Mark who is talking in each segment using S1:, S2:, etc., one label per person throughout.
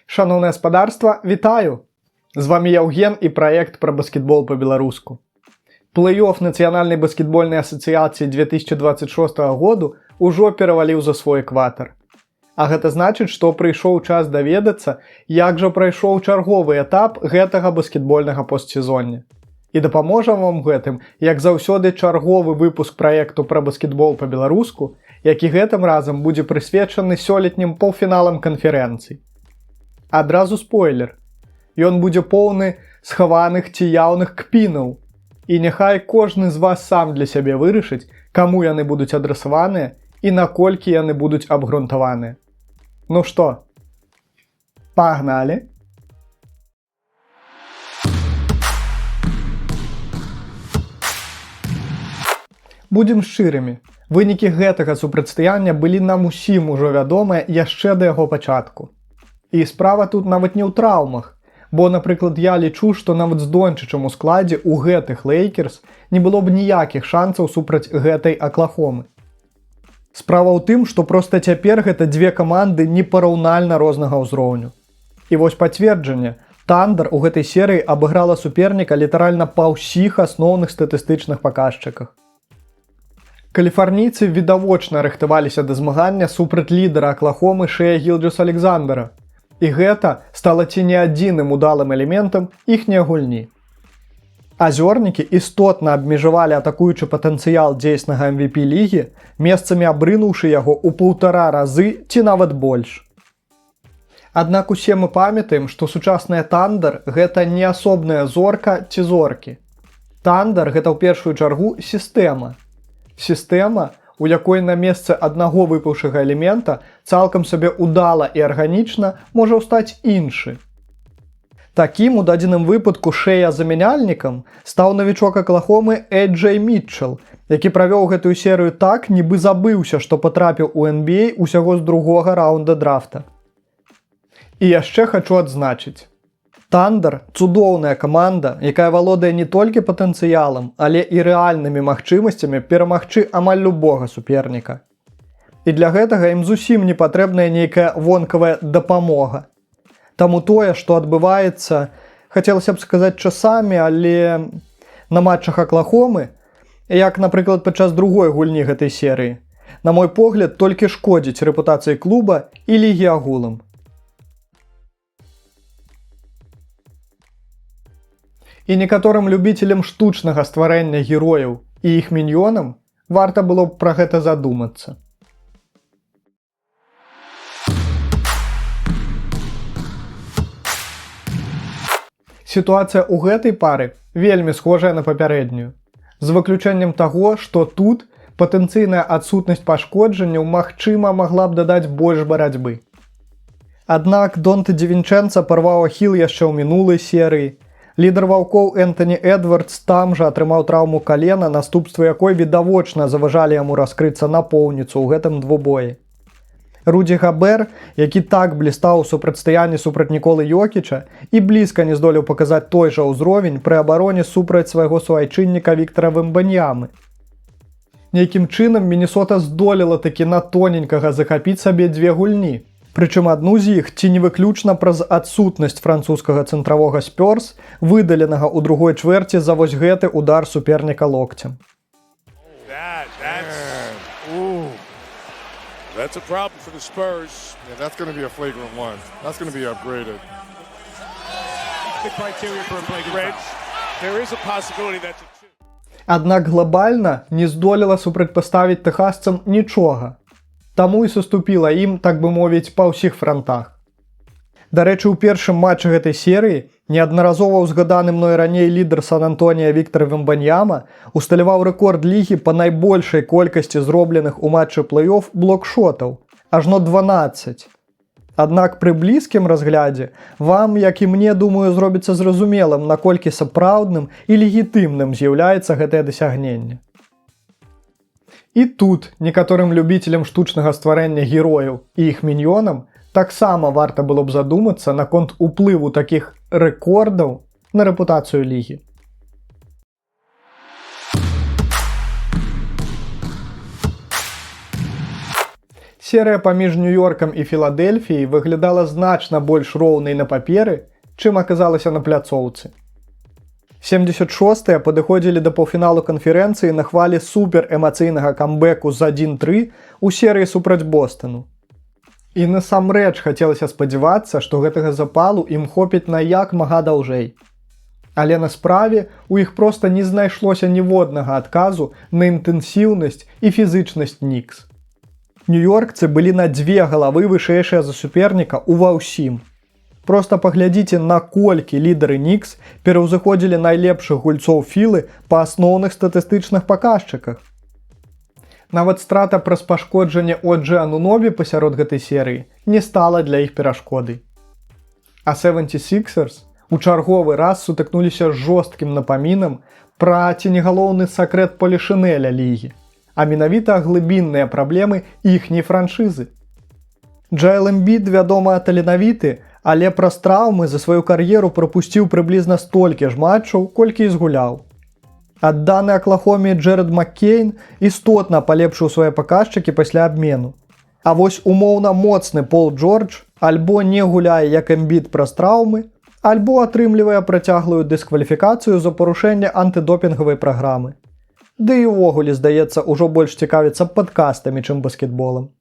S1: Шановне господарство, вітаю! З вами Євген і проект про баскетбол по-беларуску. Плей-офф Нацыянальнай баскетбольнай асацыяцыі 2026 году ўжо пераваліў за свой экватар. А гэта значыць, што прыйшоў час даведацца, як жа прайшоў чарговы этап гэтага баскетбольнага постсезоння. І дапаможа вам гэтым, як заўсёды, чарговы выпуск праекту пра баскетбол па-беларуску, які гэтым разам будзе прысвечаны сёлетнім паўфіналам канферэнцый. Адразу спойлер. Ён будзе поўны схаваных ці яўных кпінаў. І няхай кожны з вас сам для сябе вырашыць, каму яны будуць адрасаваныя і наколькі яны будуць абгрунтаваныя. Ну што, пагналі! Будзем шчырымі. Вынікі гэтага супрацьстаяння былі нам усім ужо вядомыя яшчэ да яго пачатку. І справа тут нават не ў траўмах, бо, напрыклад, я лічу, што нават з Дончычам у складзе ў гэтых Лейкерс не было б ніякіх шанцаў супраць гэтай Аклахомы. Справа ў тым, што проста цяпер гэта дзве каманды непараўнальна рознага ўзроўню. І вось пацверджанне. Тандер у гэтай серыі абыграла суперніка літаральна па ўсіх асноўных статыстычных паказчыках. Каліфарнійцы відавочна рыхтаваліся да змагання супраць лідара Аклахомы Шэя Гілджус-Александера. І гэта стала ці не адзіным удалым элементам іхняй гульні. Азёрнікі істотна абмежавалі атакуючы патэнцыял дзейснага MVP лігі, месцамі абрынуўшы яго ў 1,5 разы ці нават больш. Аднак усе мы памятаем, што сучасная Тандер – гэта не асобная зорка ці зоркі. Тандер – гэта ў першую чаргу сістэма. Сістэма, у якой на месцы аднаго выпаўшага элемента цалкам сабе удала і арганічна можа ўстаць іншы. Такім у дадзеным выпадку Шэя-замяняльнікам стаў навічок Аклахомы Эйджэй Мітчэл, які правёў гэтую серыю так, нібы забыўся, што патрапіў у NBA усяго з другога раунда драфта. І яшчэ хачу адзначыць. Тандер – цудоўная каманда, якая валодае не толькі патэнцыялам, але і рэальнымі магчымасцямі перамагчы амаль любога суперніка. І для гэтага ім зусім не патрэбная нейкая вонкавая дапамога. Таму тое, што адбываецца, хацелася б сказаць часамі, але на матчах Аклахомы, як, напрыклад, падчас другой гульні гэтай серыі, на мой погляд, толькі шкодзіць рэпутацыі клуба і лігі агулам. І некаторым любіцелям штучнага стварэння герояў і іх міньёнам варта было б пра гэта задумацца. Сітуацыя ў гэтай пары вельмі схожая на папярэднюю, з выключэннем таго, што тут патэнцыйная адсутнасць пашкоджанняў магчыма магла б дадаць больш барацьбы. Аднак Донте Дівінчэнца парваў ахіл яшчэ ў мінулай серыі. Лідар ваўкоў Энтані Эдвардс там жа атрымаў траўму калена, наступствы якой відавочна заважалі яму раскрыцца напоўніцу ў гэтым двубоі. Руді Габер, які так блістаў у супрацьстаянні супраць Ніколы Йокіча і блізка не здолеў паказаць той жа ўзровень пры абароне супраць свайго суайчынніка Віктара Вембаньямы. Нейкім чынам Мінесота здолела такі на тоненькага захапіць сабе дзве гульні. Прычым адну з іх, ці не выключна праз адсутнасць французскага цэнтравога Спёрс, выдаленага ў другой чвэрці за вось гэты удар суперніка локцем. Аднак глобальна не здолела супрацьпаставіць тэхасцам нічога. Таму і саступіла ім, так бы мовіць, па ўсіх франтах. Дарэчы, у першым матчы гэтай серыі неаднаразова ўзгаданы мной раней лідар Сан-Антонія Віктар Вембаньяма усталяваў рэкорд лігі па найбольшай колькасці зробленых у матчы плэй-офф блокшотаў, ажно 12. Аднак пры блізкім разглядзе вам, як і мне, думаю, зробіцца зразумелым, наколькі сапраўдным і легітымным з'яўляецца гэтае дасягненне. І тут некаторым любіцелям штучнага стварэння герояў і іх міньёнам таксама варта было б задумацца наконт уплыву такіх рэкордаў на рэпутацыю лігі. Серыя паміж Нью-Йоркам і Філадельфіяй выглядала значна больш роўнай на паперы, чым аказалася на пляцоўцы. 76-е падыходзілі да паўфіналу канферэнцыі на хвалі суперэмацыйнага камбэку з 1-3 у серыі супраць Бостону. І насамрэч хацелася спадзявацца, што гэтага запалу ім хопіць на як мага даўжэй. Але на справе у іх проста не знайшлося ніводнага адказу на інтэнсіўнасць і фізычнасць Нікс. Нью-Йоркцы былі на 2 галавы вышэйшыя за суперніка ува ўсім. Проста паглядзіце, наколькі лідары Нікс пераўзыходзілі найлепшых гульцоў Філы па асноўных статыстычных паказчыках. Нават страта праз пашкоджанне Оджы Анунобі пасярод гэтай серыі не стала для іх перашкодай. А 76ers у чарговы раз сутыкнуліся з жорсткім напамінам пра ці не галоўны сакрэт полішынеля лігі, а менавіта глыбінныя праблемы іхняй франшызы. Джоэл Эмбід, вядома, таленавіты, але праз траўмы за сваю кар'еру прапусціў прыблізна столькі ж матчаў, колькі і згуляў. Адданы Аклахоме Джэрэд Маккейн істотна палепшыў свае паказчыкі пасля абмену. А вось умоўна моцны Пол Джордж альбо не гуляе як Эмбід праз траўмы, альбо атрымлівае працяглую дыскваліфікацыю за парушэнне антыдопінгавай праграмы. Ды і ўвогуле, здаецца, ужо больш цікавіцца падкастамі, чым баскетболам.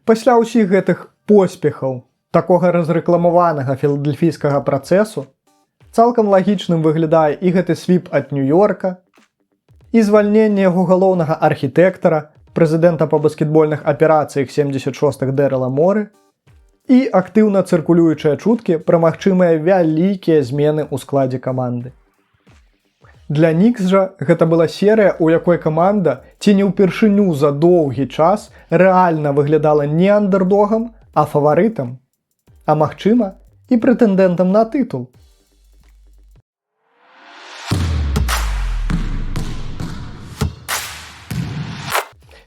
S1: Пасля ўсіх гэтых поспехаў такога разрэкламаванага філадельфійскага працэсу цалкам лагічным выглядае і гэты свіп ад Нью-Йорка, і звальненне яго галоўнага архітэктара, прэзідэнта па баскетбольных аперацыях 76-х Дэрэла Моры, і актыўна цыркулюючыя чуткі пра магчымыя вялікія змены ў складзе каманды. Для Нікс жа гэта была серыя, у якой каманда ці не ўпершыню за доўгі час рэальна выглядала не андэрдогам, а фаварытам, а магчыма і прэтэндэнтам на тытул.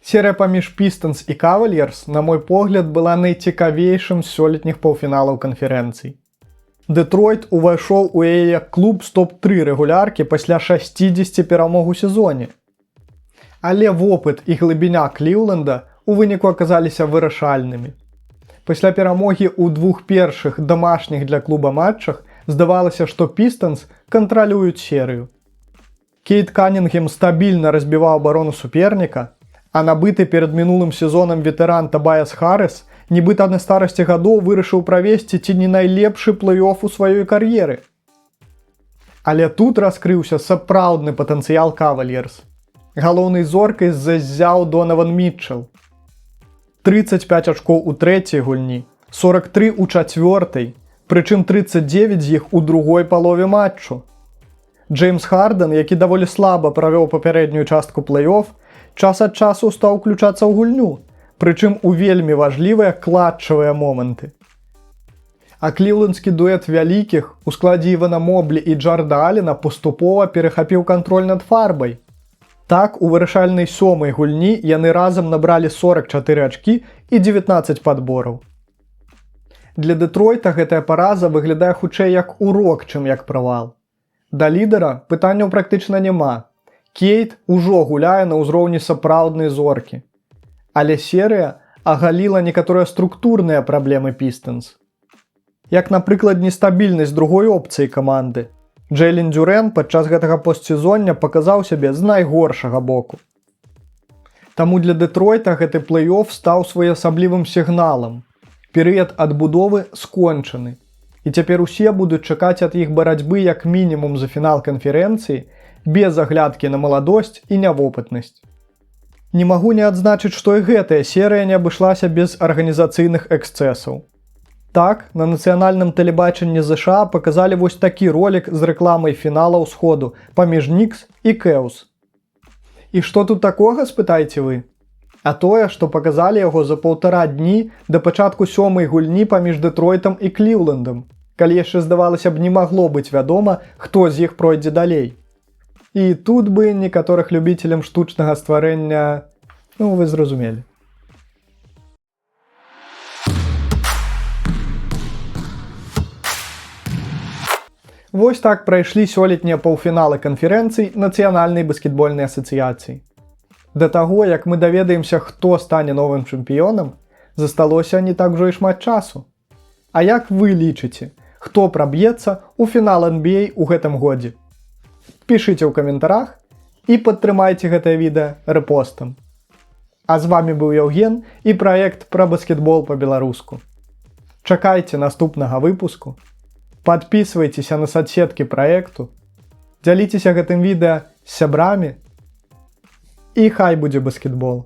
S1: Серыя паміж Пістонс і Кавальерс, на мой погляд, была найцікавейшым з сёлетніх паўфіналаў канферэнцый. Дэтройт увайшоў у яе клуб з топ-3 рэгуляркі пасля 60 перамог у сезоне. Але вопыт і глыбіня Кліўленда у выніку аказаліся вырашальнымі. Пасля перамогі ў 2 першых дамашніх для клуба матчах здавалася, што Пістонс кантралююць серыю. Кейт Канінгем стабільна разбіваў абарону суперніка, а набыты перад мінулым сезонам ветэран Табаяс Харрыс нібыта на старасці гадоў вырашыў правесці ці не найлепшы плэй-оф у сваёй кар'еры. Але тут раскрыўся сапраўдны патэнцыял Кавальерс. Галоўнай зоркай заззяў Донаван Мітчел. 35 ачкоў у трэцяй гульні, 43 у чацвёртай, прычым 39 з іх у другой палове матчу. Джеймс Харден, які даволі слаба правёў папярэднюю частку плэй-оф, час ад часу стаў уключацца ў гульню, прычым у вельмі важлівыя клатчавыя моманты. А кліўлендскі дуэт вялікіх у складзе Івана Моблі і Джарда Алена паступова перахапіў кантроль над фарбай. Так, у вырашальнай 7-й гульні яны разам набралі 44 ачкі і 19 падбораў. Для Дэтройта гэтая параза выглядае хутчэй як урок, чым як правал. Да лідара пытанняў практычна няма. Кейт ужо гуляе на ўзроўні сапраўднай зоркі. Але серыя агаліла некаторыя структурныя праблемы Пістонс. Як, напрыклад, нестабільнасць другой опцыі каманды. Джейлен Дюрэн падчас гэтага постсезоння паказаў сябе з найгоршага боку. Таму для Дэтройта гэты плэй-оф стаў своеасаблівым сігналам. Перыяд адбудовы скончаны. І цяпер усе будуць чакаць ад іх барацьбы як мінімум за фінал канферэнцыі, без аглядкі на маладосць і нявопытнасць. Не магу не адзначыць, што і гэтая серыя не абышлася без арганізацыйных эксцэсаў. Так, на нацыянальным тэлебачанні ЗША паказалі вось такі ролік з рэкламай фінала ўсходу паміж Нікс і Кэўс. І што тут такога, спытаеце вы? А тое, што паказалі яго за 1,5 дні да пачатку 7-й гульні паміж Дэтройтам і Кліўлендам, калі яшчэ, здавалася б, не магло быць вядома, хто з іх пройдзе далей. І тут бы некаторых любителям штучнага стварэння, вы зразумелі. Вось так прайшлі сёлетнія паўфіналы канферэнцый Нацыянальнай баскетбольнай асацыяцыі. Да таго, як мы даведаемся, хто стане новым чэмпіёнам, засталося не так ужо і шмат часу. А як вы лічыце, хто праб'ецца ў фінал NBA ў гэтым годзе? Пішыце ў каментарах і падтрымайце гэтае відэа рэпостам. А з вами быў Яўген і праект пра баскетбол па-беларуску. Чакайце наступнага выпуску, падпісвайцеся на соцсеткі праекту, дзяліцеся гэтым відэа з сябрамі, і хай будзе баскетбол!